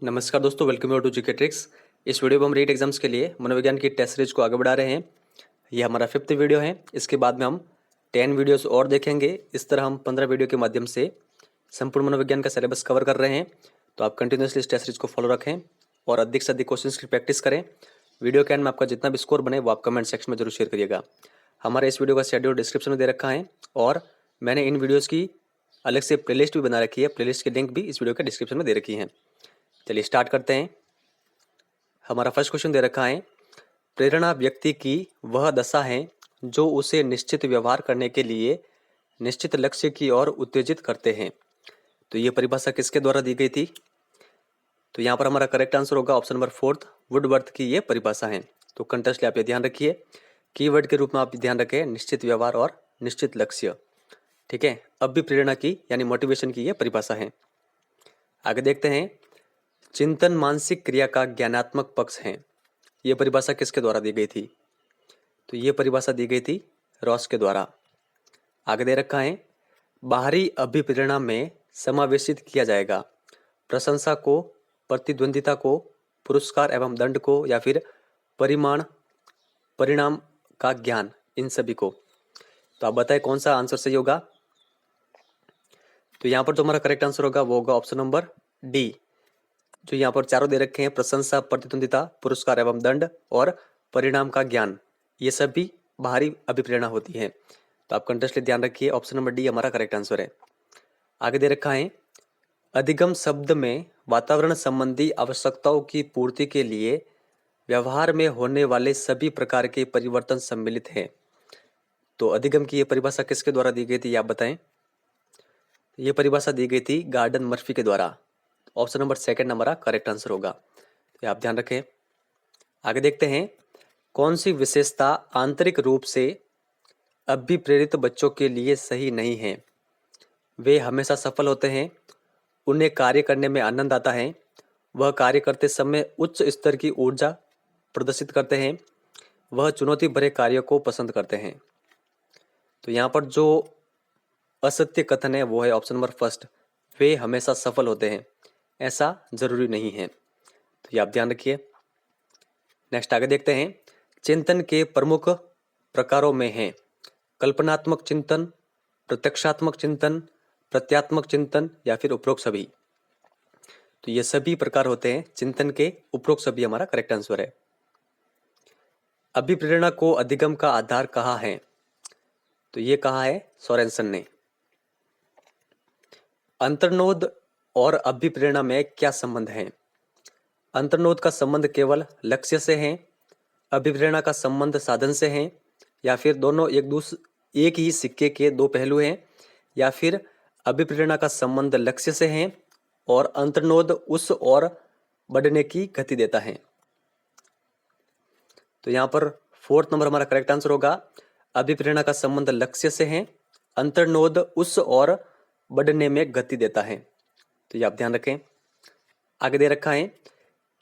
नमस्कार दोस्तों, welcome you to GK tricks. इस वीडियो में हम रीट एग्जाम्स के लिए मनोविज्ञान की टेस्ट सीरीज को आगे बढ़ा रहे हैं। ये हमारा 5th वीडियो है। इसके बाद में हम 10 वीडियोस और देखेंगे। इस तरह हम 15 वीडियो के माध्यम से संपूर्ण मनोविज्ञान का सिलेबस कवर कर रहे हैं। तो आप कंटिन्यूसली इस टेस्ट सीरीज को फॉलो रखें और अधिक से अधिक क्वेश्चन की प्रैक्टिस करें। वीडियो के एंड में आपका जितना भी स्कोर बने वो आप कमेंट सेक्शन में जरूर शेयर करिएगा। हमारे इस वीडियो का शेड्यूल डिस्क्रिप्शन में दे रखा है और मैंने इन वीडियोज़ की अलग से प्लेलिस्ट भी बना रखी है। प्लेलिस्ट की लिंक भी इस वीडियो के डिस्क्रिप्शन में दे रखी है। चलिए स्टार्ट करते हैं। हमारा फर्स्ट क्वेश्चन दे रखा है, प्रेरणा व्यक्ति की वह दशा है जो उसे निश्चित व्यवहार करने के लिए निश्चित लक्ष्य की ओर उत्तेजित करते हैं। तो ये परिभाषा किसके द्वारा दी गई थी? तो यहाँ पर हमारा करेक्ट आंसर होगा ऑप्शन नंबर 4, वुडवर्थ की ये परिभाषा है। तो कंटेक्स्ट आप ये ध्यान रखिए, कीवर्ड के रूप में आप ध्यान रखें निश्चित व्यवहार और निश्चित लक्ष्य। ठीक है, अब भी प्रेरणा की यानी मोटिवेशन की ये परिभाषा है। आगे देखते हैं, चिंतन मानसिक क्रिया का ज्ञानात्मक पक्ष है। ये परिभाषा किसके द्वारा दी गई थी? तो ये परिभाषा दी गई थी रॉस के द्वारा। आगे दे रखा है, बाहरी अभिप्रेरणा में समावेशित किया जाएगा प्रशंसा को, प्रतिद्वंदिता को, पुरस्कार एवं दंड को या फिर परिणाम का ज्ञान, इन सभी को। तो आप बताएं कौन सा आंसर सही होगा? तो यहाँ पर जो हमारा करेक्ट आंसर होगा वो होगा ऑप्शन नंबर डी। जो यहाँ पर चारों दे रखे हैं, प्रशंसा, प्रतिद्वंदिता, पुरस्कार एवं दंड और परिणाम का ज्ञान, ये सभी बाहरी अभिप्रेरणा होती है। तो आप कंटेस्टली ध्यान रखिए, ऑप्शन नंबर डी हमारा करेक्ट आंसर है। आगे दे रखा है, अधिगम शब्द में वातावरण संबंधी आवश्यकताओं की पूर्ति के लिए व्यवहार में होने वाले सभी प्रकार के परिवर्तन सम्मिलित हैं। तो अधिगम की यह परिभाषा किसके द्वारा दी गई थी, ये आप बताएं। ये परिभाषा दी गई थी गार्डन मर्फी के द्वारा। ऑप्शन नंबर सेकंड हमारा करेक्ट आंसर होगा। तो आप ध्यान रखें। आगे देखते हैं, कौन सी विशेषता आंतरिक रूप से अभिप्रेरित बच्चों के लिए सही नहीं है? वे हमेशा सफल होते हैं, उन्हें कार्य करने में आनंद आता है, वह कार्य करते समय उच्च स्तर की ऊर्जा प्रदर्शित करते हैं, वह चुनौती भरे कार्यों को पसंद करते हैं। तो यहाँ पर जो असत्य कथन है वो है ऑप्शन नंबर फर्स्ट, वे हमेशा सफल होते हैं। ऐसा जरूरी नहीं है। तो ये आप ध्यान रखिए। नेक्स्ट आगे देखते हैं, चिंतन के प्रमुख प्रकारों में हैं कल्पनात्मक चिंतन, प्रत्यक्षात्मक चिंतन, प्रत्यात्मक चिंतन या फिर उपरोक्त सभी। तो ये सभी प्रकार होते हैं चिंतन के, उपरोक्त सभी हमारा करेक्ट आंसर है। अभिप्रेरणा को अधिगम का आधार कहा है? तो ये कहा है सोरेनसन ने। अंतर्नोद और अभिप्रेरणा में क्या संबंध है? अंतर्नोद का संबंध केवल लक्ष्य से है, अभिप्रेरणा का संबंध साधन से है, या फिर दोनों एक ही सिक्के के दो पहलू हैं, या फिर अभिप्रेरणा का संबंध लक्ष्य से है और अंतर्नोद उस और बढ़ने की गति देता है। तो यहाँ पर 4th नंबर हमारा करेक्ट आंसर होगा, अभिप्रेरणा का संबंध लक्ष्य से है, अंतर्नोद उस और बढ़ने में गति देता है। तो ये आप ध्यान रखें। आगे दे रखा है,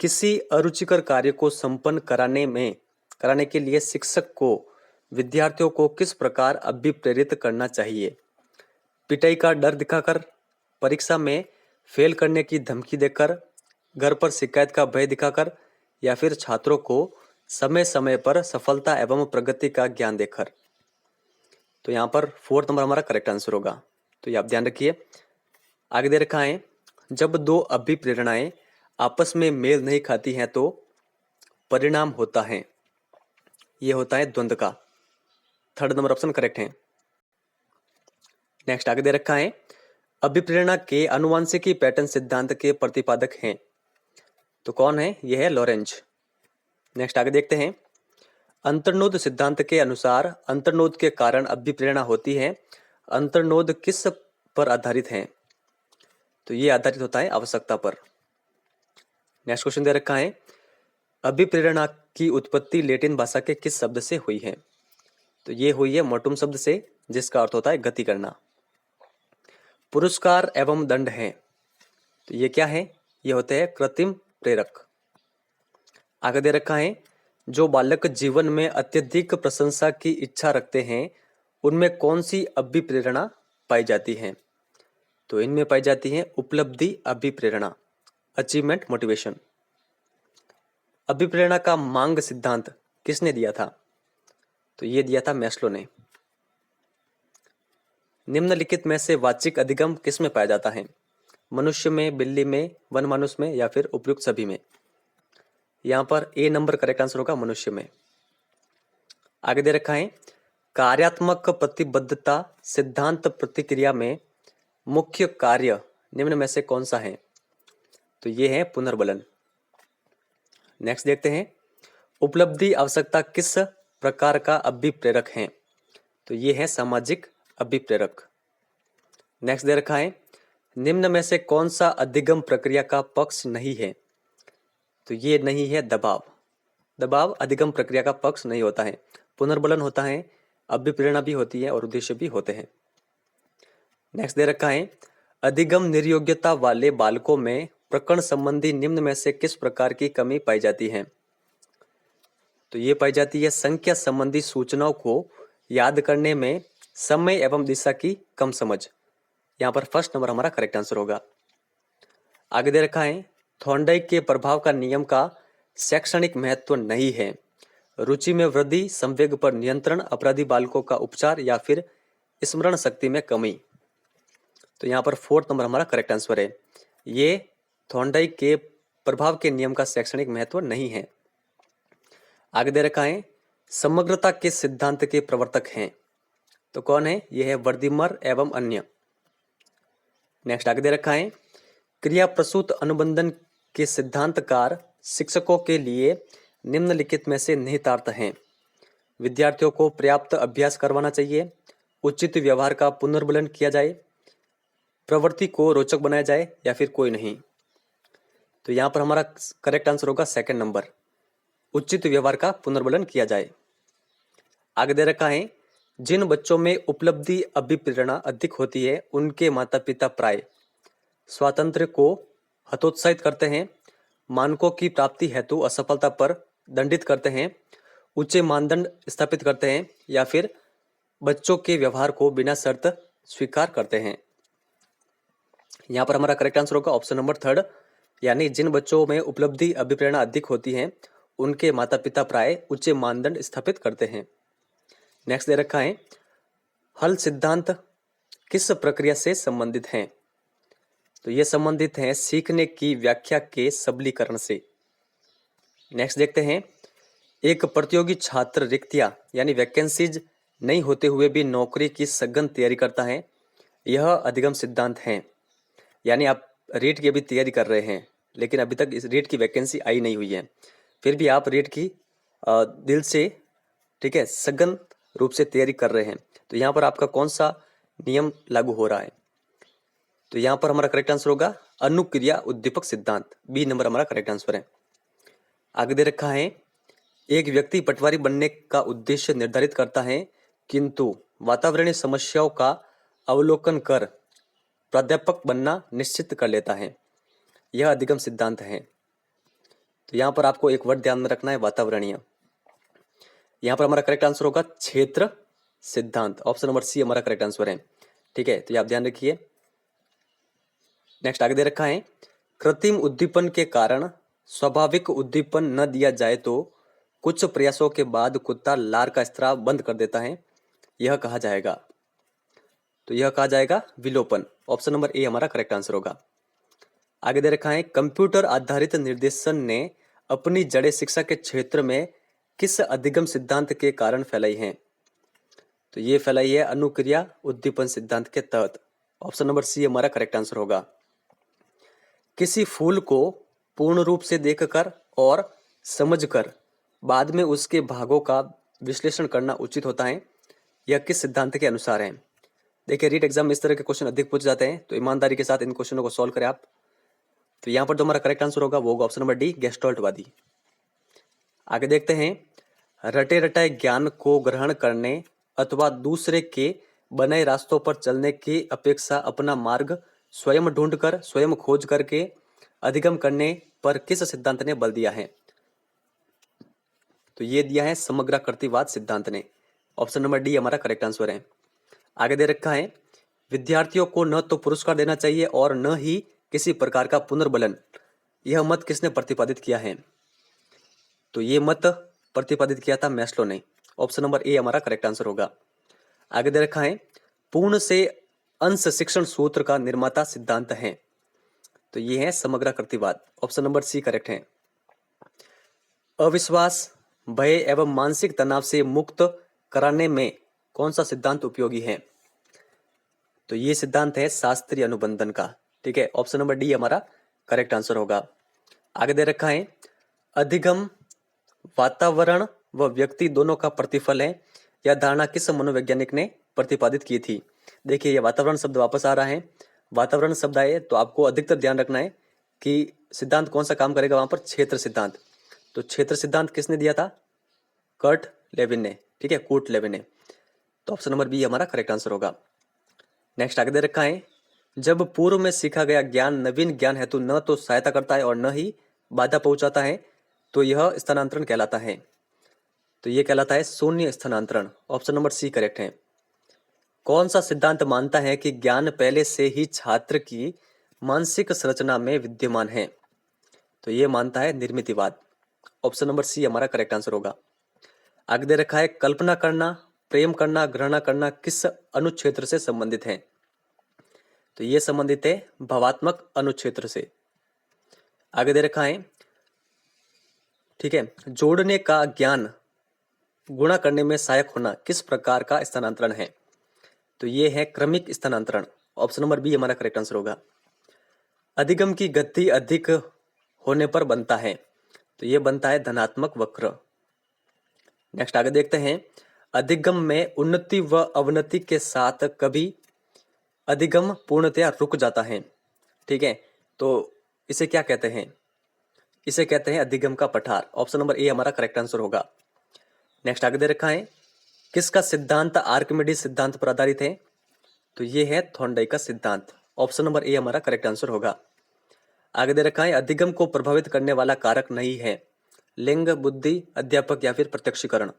किसी अरुचिकर कार्य को संपन्न कराने के लिए शिक्षक को विद्यार्थियों को किस प्रकार अभिप्रेरित करना चाहिए? पिटाई का डर दिखाकर, परीक्षा में फेल करने की धमकी देकर, घर पर शिकायत का भय दिखाकर या फिर छात्रों को समय समय पर सफलता एवं प्रगति का ज्ञान देकर। तो यहाँ पर 4th नंबर हमारा करेक्ट आंसर होगा। तो ये आप ध्यान रखिए। आगे दे रखा है, जब दो अभिप्रेरणाएं आपस में मेल नहीं खाती हैं तो परिणाम होता है, ये होता है द्वंद्व का। 3rd नंबर ऑप्शन करेक्ट है। नेक्स्ट आगे दे रखा है, अभिप्रेरणा के आनुवंशिकी पैटर्न सिद्धांत के प्रतिपादक हैं। तो कौन है? यह है लॉरेंज। नेक्स्ट आगे देखते हैं, अंतर्नोद सिद्धांत के अनुसार अंतर्नोद के कारण अभिप्रेरणा होती है, अंतर्नोद किस पर आधारित है? तो ये आधारित होता है आवश्यकता पर। नेक्स्ट क्वेश्चन दे रखा है, अभिप्रेरणा की उत्पत्ति लैटिन भाषा के किस शब्द से हुई है? तो ये हुई है मोटुम शब्द से, जिसका अर्थ होता है गति करना। पुरस्कार एवं दंड है, तो ये क्या है? ये होते हैं कृत्रिम प्रेरक। आगे दे रखा है, जो बालक जीवन में अत्यधिक प्रशंसा की इच्छा रखते हैं उनमें कौन सी अभिप्रेरणा पाई जाती है? तो इनमें पाई जाती है उपलब्धि अभिप्रेरणा। Achievement motivation. अभिप्रेरणा का मांग सिद्धांत किसने दिया था? तो ये दिया था मैस्लो ने। निम्नलिखित में से वाचिक अधिगम किस में पाया जाता है? मनुष्य में, बिल्ली में, वनमानुष में या फिर उपयुक्त सभी में? यहाँ पर ए नंबर करेक्ट आंसर होगा, मनुष्य में। आगे दे रखा है कार्यात्मक प्रतिबद्धता सिद्धांत प्रतिक्रिया में मुख्य कार्य निम्न में से कौन सा है? तो ये है पुनर्बलन। नेक्स्ट देखते हैं उपलब्धि आवश्यकता किस प्रकार का अभिप्रेरक है? तो ये है सामाजिक अभिप्रेरक। नेक्स्ट दे रखा है निम्न में से कौन सा अधिगम प्रक्रिया का पक्ष नहीं है? तो ये नहीं है दबाव। दबाव अधिगम प्रक्रिया का पक्ष नहीं होता है। पुनर्बलन होता है, अभिप्रेरणा भी होती है और उद्देश्य भी होते हैं। नेक्स्ट दे रखा है अधिगम निर्योग्यता वाले बालकों में प्रकरण संबंधी निम्न में से किस प्रकार की कमी पाई जाती है? तो ये पाई जाती है संख्या संबंधी सूचनाओं को याद करने में समय एवं दिशा की कम समझ। यहाँ पर फर्स्ट नंबर हमारा करेक्ट आंसर होगा। आगे दे रखा है थॉर्नडाइक के प्रभाव का नियम का शैक्षणिक महत्व नहीं है। रुचि में वृद्धि, संवेग पर नियंत्रण, अपराधी बालकों का उपचार या फिर स्मरण शक्ति में कमी। तो यहाँ पर फोर्थ नंबर हमारा करेक्ट आंसर है। ये थॉर्नडाइक के प्रभाव के नियम का शैक्षणिक महत्व नहीं है। आगे दे रखा है समग्रता के सिद्धांत के प्रवर्तक हैं। तो कौन है? यह है वर्दीमर एवं अन्य। नेक्स्ट आगे दे रखा है क्रिया प्रसूत अनुबंधन के सिद्धांतकार शिक्षकों के लिए निम्नलिखित में से निहितार्थ हैं। विद्यार्थियों को पर्याप्त अभ्यास करवाना चाहिए, उचित व्यवहार का पुनर्बलन किया जाए, प्रवृत्ति को रोचक बनाया जाए या फिर कोई नहीं। तो यहाँ पर हमारा करेक्ट आंसर होगा सेकंड नंबर, उचित व्यवहार का पुनर्बलन किया जाए। आगे दे रखा है जिन बच्चों में उपलब्धि अभिप्रेरणा अधिक होती है उनके माता पिता प्राय स्वातंत्र्य को हतोत्साहित करते हैं, मानकों की प्राप्ति हेतु असफलता पर दंडित करते हैं, ऊंचे मानदंड स्थापित करते हैं या फिर बच्चों के व्यवहार को बिना शर्त स्वीकार करते हैं। यहाँ पर हमारा करेक्ट आंसर होगा ऑप्शन नंबर थर्ड, यानी जिन बच्चों में उपलब्धि अभिप्रेरणा अधिक होती है उनके माता पिता प्राय ऊंचे मानदंड स्थापित करते हैं। नेक्स्ट दे रखा है हल सिद्धांत किस प्रक्रिया से संबंधित हैं? तो ये संबंधित हैं सीखने की व्याख्या के सबलीकरण से। नेक्स्ट देखते हैं एक प्रतियोगी छात्र रिक्तियां यानी वैकेंसीज नहीं होते हुए भी नौकरी की सघन तैयारी करता है। यह अधिगम सिद्धांत है, यानी आप रीट की अभी तैयारी कर रहे हैं लेकिन अभी तक इस रीट की वैकेंसी आई नहीं हुई है, फिर भी आप रीट की दिल से, ठीक है, सघन रूप से तैयारी कर रहे हैं। तो यहाँ पर आपका कौन सा नियम लागू हो रहा है? तो यहाँ पर हमारा करेक्ट आंसर होगा अनुक्रिया उद्दीपक सिद्धांत, बी नंबर हमारा करेक्ट आंसर है। आगे दे रखा है एक व्यक्ति पटवारी बनने का उद्देश्य निर्धारित करता है किंतु वातावरणीय समस्याओं का अवलोकन कर प्राध्यापक बनना निश्चित कर लेता है। यह अधिगम सिद्धांत है। तो यहाँ पर आपको एक वर्ड ध्यान में रखना है, वातावरणीय। यहाँ पर हमारा करेक्ट आंसर होगा क्षेत्र सिद्धांत, ऑप्शन नंबर सी हमारा करेक्ट आंसर है। ठीक है, तो ये आप ध्यान रखिए। नेक्स्ट आगे दे रखा है कृत्रिम उद्दीपन के कारण स्वाभाविक उद्दीपन न दिया जाए तो कुछ प्रयासों के बाद कुत्ता लार का स्त्राव बंद कर देता है, यह कहा जाएगा। तो यह कहा जाएगा विलोपन, ऑप्शन नंबर ए हमारा करेक्ट आंसर होगा। आगे दे रखा है कंप्यूटर आधारित निर्देशन ने अपनी जड़ें शिक्षा के क्षेत्र में किस अधिगम सिद्धांत के कारण फैलाई हैं? तो ये फैलाई है अनुक्रिया उद्दीपन सिद्धांत के तहत, ऑप्शन नंबर सी हमारा करेक्ट आंसर होगा। किसी फूल को पूर्ण रूप से देखकर और समझकर बाद में उसके भागों का विश्लेषण करना उचित होता है, यह किस सिद्धांत के अनुसार है? देखिए रीट एग्जाम में इस तरह के क्वेश्चन अधिक पूछ जाते हैं, तो ईमानदारी के साथ इन क्वेश्चनों को सॉल्व करें आप। तो यहाँ पर जो हमारा करेक्ट आंसर होगा वो होगा ऑप्शन नंबर डी, गेस्टॉल्टवादी। आगे देखते हैं रटे रटाए ज्ञान को ग्रहण करने अथवा दूसरे के बनाए रास्तों पर चलने की अपेक्षा अपना मार्ग स्वयं ढूंढकर, स्वयं खोज करके अधिगम करने पर किस सिद्धांत ने बल दिया है? तो ये दिया है समग्राकृतिवाद सिद्धांत ने, ऑप्शन नंबर डी हमारा करेक्ट आंसर है। आगे दे रखा है विद्यार्थियों को न तो पुरस्कार देना चाहिए और न ही किसी प्रकार का पुनर्बलन यह मत किसने प्रतिपादित किया है? तो ये मत प्रतिपादित किया था मैस्लो ने। ऑप्शन नंबर ए हमारा करेक्ट आंसर होगा। आगे दे रखा है पूर्ण से अंश शिक्षण सूत्र का निर्माता सिद्धांत है। तो ये है समग्राकृतिवाद। ऑप्शन नंबर सी करेक्ट है। अविश्वास, भय एवं मानसिक तनाव से मुक्त कराने में कौन सा सिद्धांत उपयोगी है? तो ये सिद्धांत है शास्त्रीय अनुबंधन का। ठीक है, ऑप्शन नंबर डी हमारा करेक्ट आंसर होगा। आगे दे रखा है अधिगम वातावरण व व्यक्ति दोनों का प्रतिफल है। यह धारणा किस मनोवैज्ञानिक ने प्रतिपादित की थी? देखिए, ये वातावरण शब्द वापस आ रहा है। वातावरण शब्द आए तो आपको अधिकतर ध्यान रखना है कि सिद्धांत कौन सा काम करेगा वहां पर, क्षेत्र सिद्धांत। तो क्षेत्र सिद्धांत किसने दिया था? कर्ट लेविन ने। ठीक है, कूट लेविन ने। तो ऑप्शन नंबर बी हमारा करेक्ट आंसर होगा। नेक्स्ट आगे दे रखा है जब पूर्व में सीखा गया ज्ञान नवीन ज्ञान हेतु न तो सहायता करता है और न ही बाधा पहुंचाता है तो यह स्थानांतरण कहलाता है। तो यह कहलाता है शून्य स्थानांतरण। ऑप्शन नंबर सी करेक्ट है। कौन सा सिद्धांत मानता है कि ज्ञान पहले से ही छात्र की मानसिक संरचना में विद्यमान है? तो यह मानता है निर्मितिवाद। ऑप्शन नंबर सी हमारा करेक्ट आंसर होगा। आगे दे रखा है कल्पना करना, प्रेम करना, ग्रहण करना किस अनुक्षेत्र से संबंधित है? तो यह संबंधित है भावात्मक अनुक्षेत्र से। आगे दे रखा है ठीक है, जोड़ने का ज्ञान गुणा करने में सहायक होना किस प्रकार का स्थानांतरण है? तो यह है क्रमिक स्थानांतरण। ऑप्शन नंबर बी हमारा करेक्ट आंसर होगा। अधिगम की गति अधिक होने पर बनता है। तो यह बनता है धनात्मक वक्र। नेक्स्ट आगे देखते हैं अधिगम में उन्नति व अवनति के साथ कभी अधिगम पूर्णतया रुक जाता है। ठीक है, तो इसे क्या कहते हैं? इसे कहते हैं अधिगम का पठार। ऑप्शन नंबर ए हमारा करेक्ट आंसर होगा। नेक्स्ट आगे दे रखा है किसका सिद्धांत आर्किमिडीज सिद्धांत पर आधारित है? तो ये है थॉर्नडाइक का सिद्धांत। ऑप्शन नंबर ए हमारा करेक्ट आंसर होगा। आगे दे रखा है अधिगम को प्रभावित करने वाला कारक नहीं है लिंग, बुद्धि, अध्यापक या फिर प्रत्यक्षीकरण।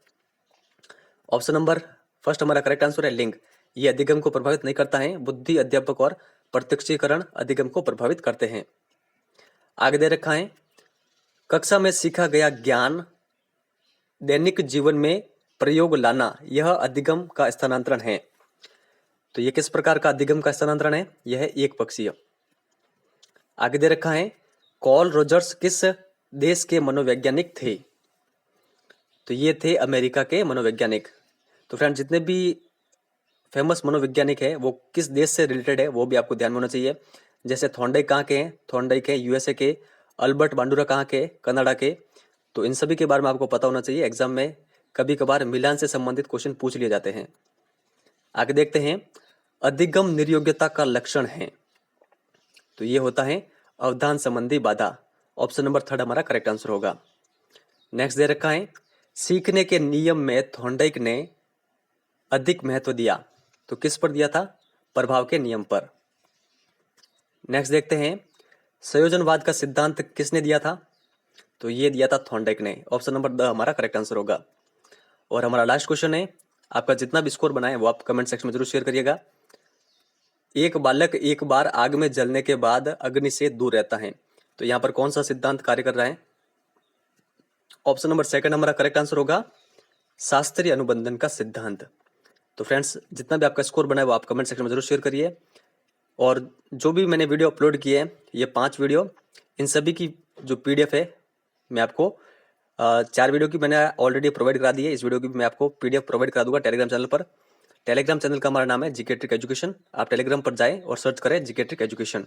ऑप्शन नंबर फर्स्ट हमारा करेक्ट आंसर है लिंग। ये अधिगम को प्रभावित नहीं करता है। बुद्धि, अध्यापक और प्रत्यक्षीकरण अधिगम को प्रभावित करते हैं। आगे दे रखा है कक्षा में सीखा गया ज्ञान दैनिक जीवन में प्रयोग लाना यह अधिगम का स्थानांतरण है। तो यह किस प्रकार का अधिगम का स्थानांतरण है? यह है एक पक्षीय। आगे दे रखा है कॉल रोजर्स किस देश के मनोवैज्ञानिक थे? तो ये थे अमेरिका के मनोवैज्ञानिक। तो फ्रेंड जितने भी फेमस मनोवैज्ञानिक है वो किस देश से रिलेटेड है वो भी आपको ध्यान में होना चाहिए। जैसे थॉर्नडाइक कहाँ के हैं? थॉर्नडाइक है यूएसए के। अल्बर्ट बांडुरा कहाँ के? कनाडा के। तो इन सभी के बारे में आपको पता होना चाहिए। एग्जाम में कभी कभार मिलान से संबंधित क्वेश्चन पूछ लिए जाते हैं। आगे देखते हैं अधिगम निर्योग्यता का लक्षण है। तो ये होता है अवधान संबंधी बाधा। ऑप्शन नंबर थर्ड हमारा करेक्ट आंसर होगा। नेक्स्ट दे रखा है सीखने के नियम में थॉर्नडाइक ने अधिक महत्व दिया। तो किस पर दिया था? प्रभाव के नियम पर। नेक्स्ट देखते हैं संयोजनवाद का सिद्धांत किसने दिया था? तो ये दिया था थॉर्नडाइक ने। ऑप्शन नंबर द हमारा करेक्ट आंसर होगा। और हमारा लास्ट क्वेश्चन है, आपका जितना भी स्कोर बना है वो आप कमेंट सेक्शन में जरूर शेयर करिएगा। एक बालक एक बार आग में जलने के बाद अग्नि से दूर रहता है। तो यहाँ पर कौन सा सिद्धांत कार्य कर रहा है? ऑप्शन नंबर सेकंड हमारा करेक्ट आंसर होगा शास्त्रीय अनुबंधन का सिद्धांत। तो फ्रेंड्स जितना भी आपका स्कोर बना है वो आप कमेंट सेक्शन में जरूर शेयर करिए। और जो भी मैंने वीडियो अपलोड किए हैं ये 5 वीडियो, इन सभी की जो पीडीएफ है मैं आपको 4 वीडियो की मैंने ऑलरेडी प्रोवाइड करा दी है। इस वीडियो की भी मैं आपको पीडीएफ प्रोवाइड करा दूंगा टेलीग्राम चैनल पर। टेलीग्राम चैनल का हमारा नाम है जीके ट्रिक एजुकेशन। आप टेलीग्राम पर जाएं और सर्च करें जीके ट्रिक एजुकेशन।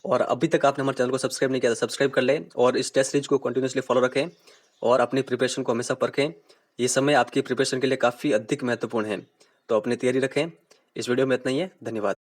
और अभी तक आपने हमारे चैनल को सब्सक्राइब नहीं किया तो सब्सक्राइब कर लें और इस टेस्ट सीरीज को कंटिन्यूसली फॉलो रखें और अपनी प्रिपरेशन को हमेशा परखें। ये समय आपकी प्रिपरेशन के लिए काफ़ी अधिक महत्वपूर्ण है, तो अपनी तैयारी रखें। इस वीडियो में इतना ही है। धन्यवाद।